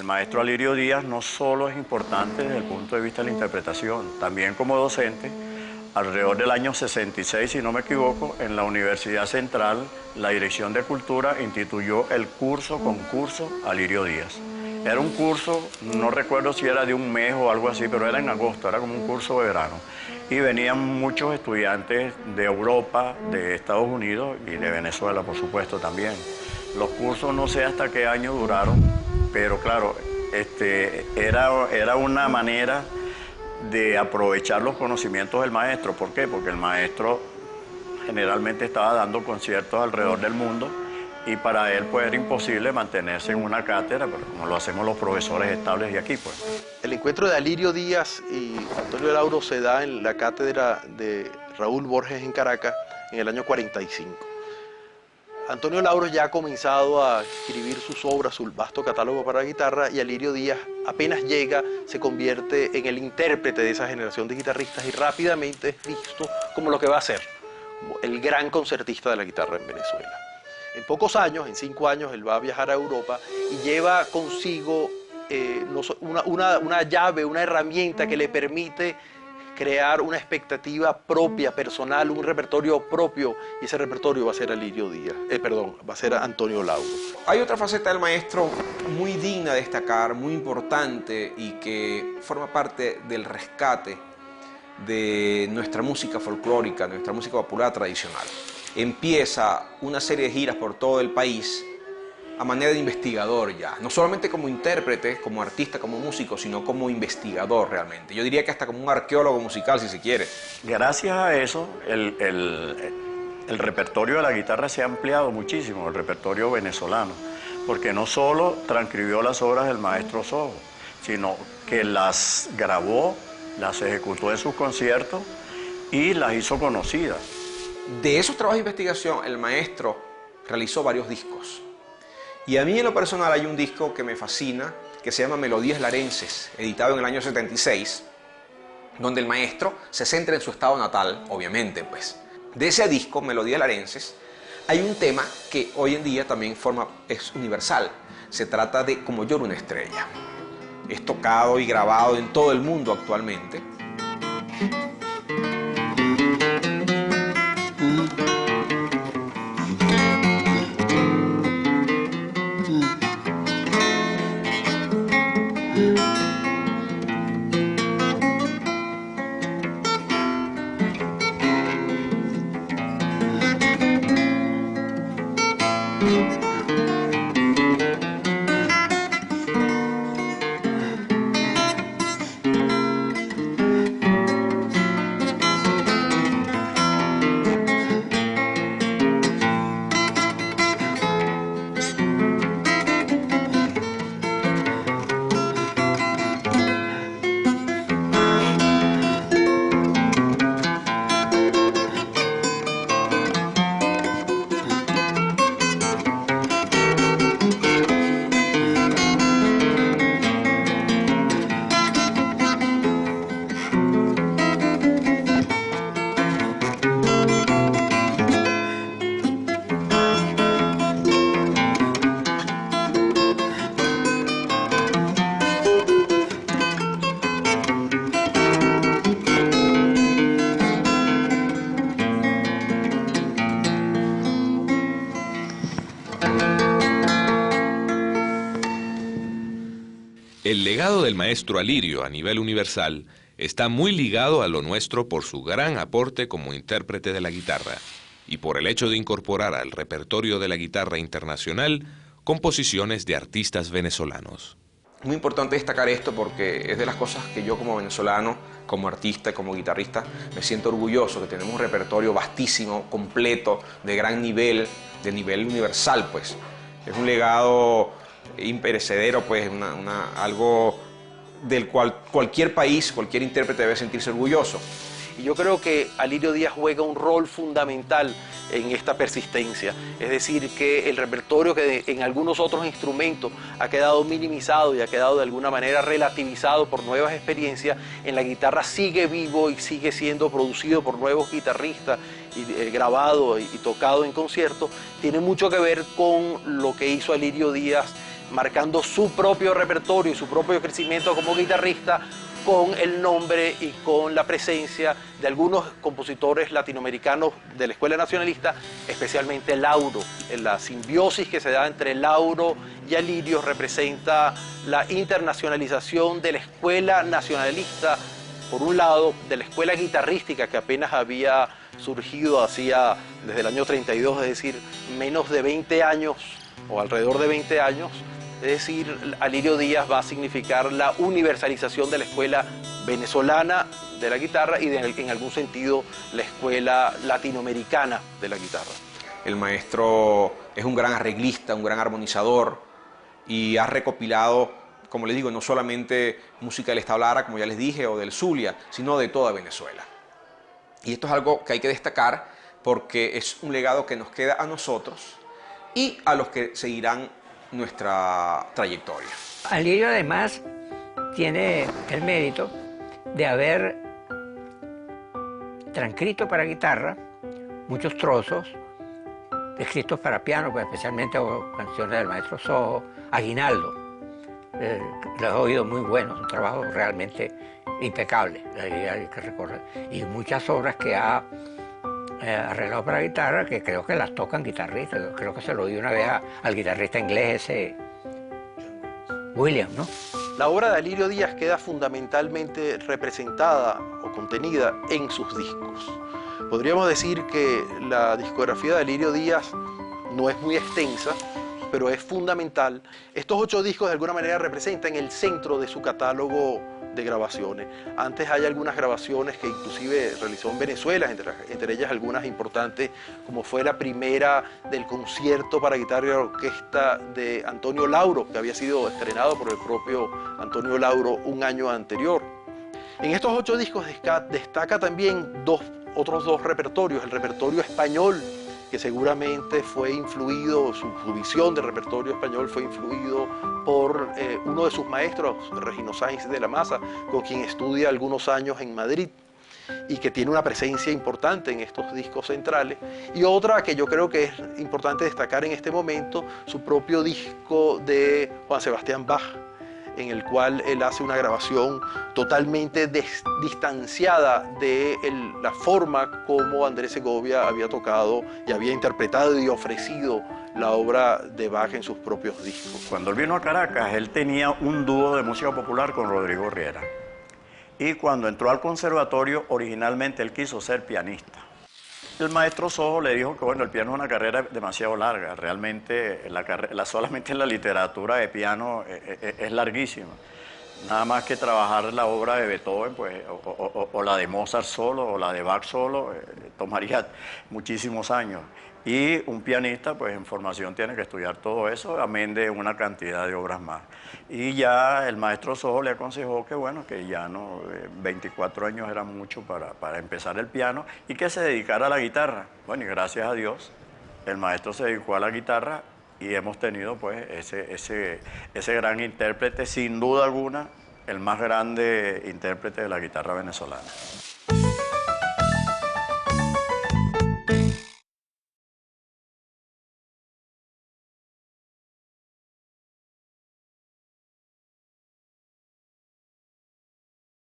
maestro Alirio Díaz no solo es importante desde el punto de vista de la interpretación, también como docente, alrededor del año 66, si no me equivoco, en la Universidad Central, la Dirección de Cultura instituyó el concurso Alirio Díaz. Era un curso, no recuerdo si era de un mes o algo así, pero era en agosto, era como un curso de verano. Y venían muchos estudiantes de Europa, de Estados Unidos y de Venezuela, por supuesto, también. Los cursos no sé hasta qué año duraron, pero claro, era una manera de aprovechar los conocimientos del maestro. ¿Por qué? Porque el maestro generalmente estaba dando conciertos alrededor del mundo y para él pues era imposible mantenerse en una cátedra, pero como lo hacemos los profesores estables de aquí, pues. El encuentro de Alirio Díaz y Antonio Lauro se da en la cátedra de Raúl Borges en Caracas en el año 45. Antonio Lauro ya ha comenzado a escribir sus obras, su vasto catálogo para guitarra, y Alirio Díaz apenas llega, se convierte en el intérprete de esa generación de guitarristas y rápidamente es visto como lo que va a ser, como el gran concertista de la guitarra en Venezuela. En pocos años, en 5 años, él va a viajar a Europa y lleva consigo una llave, una herramienta que le permite crear una expectativa propia, personal, un repertorio propio, y ese repertorio va a ser Alirio Díaz, va a ser Antonio Lauro. Hay otra faceta del maestro muy digna de destacar, muy importante y que forma parte del rescate de nuestra música folclórica, nuestra música popular tradicional. Empieza una serie de giras por todo el país a manera de investigador ya, no solamente como intérprete, como artista, como músico, sino como investigador realmente. Yo diría que hasta como un arqueólogo musical, si se quiere. Gracias a eso, el repertorio de la guitarra se ha ampliado muchísimo, el repertorio venezolano, porque no solo transcribió las obras del maestro Sojo, sino que las grabó, las ejecutó en sus conciertos y las hizo conocidas. De esos trabajos de investigación, el maestro realizó varios discos. Y a mí en lo personal hay un disco que me fascina, que se llama Melodías Larenses, editado en el año 76, donde el maestro se centra en su estado natal, obviamente, pues. De ese disco, Melodías Larenses, hay un tema que hoy en día también es universal. Se trata de Como llora una estrella. Es tocado y grabado en todo el mundo actualmente. El legado del maestro Alirio a nivel universal está muy ligado a lo nuestro por su gran aporte como intérprete de la guitarra y por el hecho de incorporar al repertorio de la guitarra internacional composiciones de artistas venezolanos. Muy importante destacar esto porque es de las cosas que yo como venezolano, como artista, como guitarrista, me siento orgulloso, que tenemos un repertorio vastísimo, completo, de gran nivel, de nivel universal, pues. Es un legado imperecedero, pues, algo del cual cualquier país, cualquier intérprete debe sentirse orgulloso. Y yo creo que Alirio Díaz juega un rol fundamental en esta persistencia. Es decir, que el repertorio que en algunos otros instrumentos ha quedado minimizado y ha quedado de alguna manera relativizado por nuevas experiencias, en la guitarra sigue vivo y sigue siendo producido por nuevos guitarristas y grabado y tocado en conciertos. Tiene mucho que ver con lo que hizo Alirio Díaz marcando su propio repertorio y su propio crecimiento como guitarrista, con el nombre y con la presencia de algunos compositores latinoamericanos de la escuela nacionalista, especialmente Lauro. La simbiosis que se da entre Lauro y Alirio representa la internacionalización de la escuela nacionalista, por un lado, de la escuela guitarrística que apenas había surgido desde el año 32, es decir, menos de 20 años o alrededor de 20 años. Es decir, Alirio Díaz va a significar la universalización de la escuela venezolana de la guitarra y en algún sentido la escuela latinoamericana de la guitarra. El maestro es un gran arreglista, un gran armonizador y ha recopilado, como les digo, no solamente música del Estado Lara, como ya les dije, o del Zulia, sino de toda Venezuela. Y esto es algo que hay que destacar porque es un legado que nos queda a nosotros y a los que seguirán nuestra trayectoria. Alirio además tiene el mérito de haber transcrito para guitarra muchos trozos escritos para piano, pues especialmente canciones del maestro Sojo, Aguinaldo. Los he oído muy buenos, un trabajo realmente impecable, hay que recordar. Y muchas obras que ha arreglado para guitarra que creo que las tocan guitarristas. Creo que se lo oí una vez al guitarrista inglés ese William, ¿no? La obra de Alirio Díaz queda fundamentalmente representada o contenida en sus discos. Podríamos decir que la discografía de Alirio Díaz no es muy extensa, pero es fundamental. Estos 8 discos de alguna manera representan el centro de su catálogo de grabaciones. Antes hay algunas grabaciones que inclusive realizó en Venezuela, entre ellas algunas importantes, como fue la primera del concierto para guitarra y orquesta de Antonio Lauro, que había sido estrenado por el propio Antonio Lauro un año anterior. En estos 8 discos destaca también otros dos repertorios, el repertorio español, que seguramente fue influido, su visión del repertorio español fue influido por uno de sus maestros, Regino Sáenz de la Maza, con quien estudia algunos años en Madrid y que tiene una presencia importante en estos discos centrales. Y otra que yo creo que es importante destacar en este momento, su propio disco de Juan Sebastián Bach, en el cual él hace una grabación totalmente distanciada de la forma como Andrés Segovia había tocado y había interpretado y ofrecido la obra de Bach en sus propios discos. Cuando él vino a Caracas, él tenía un dúo de música popular con Rodrigo Riera. Y cuando entró al conservatorio, originalmente él quiso ser pianista. El maestro Sojo le dijo que bueno, el piano es una carrera demasiado larga, realmente solamente la literatura de piano es larguísima. Nada más que trabajar la obra de Beethoven, pues, o la de Mozart solo, o la de Bach solo, tomaría muchísimos años. Y un pianista, pues en formación tiene que estudiar todo eso, amén de una cantidad de obras más. Y ya el maestro Sojo le aconsejó que bueno, que ya no, 24 años era mucho para empezar el piano y que se dedicara a la guitarra. Bueno, y gracias a Dios, el maestro se dedicó a la guitarra y hemos tenido pues ese gran intérprete, sin duda alguna, el más grande intérprete de la guitarra venezolana.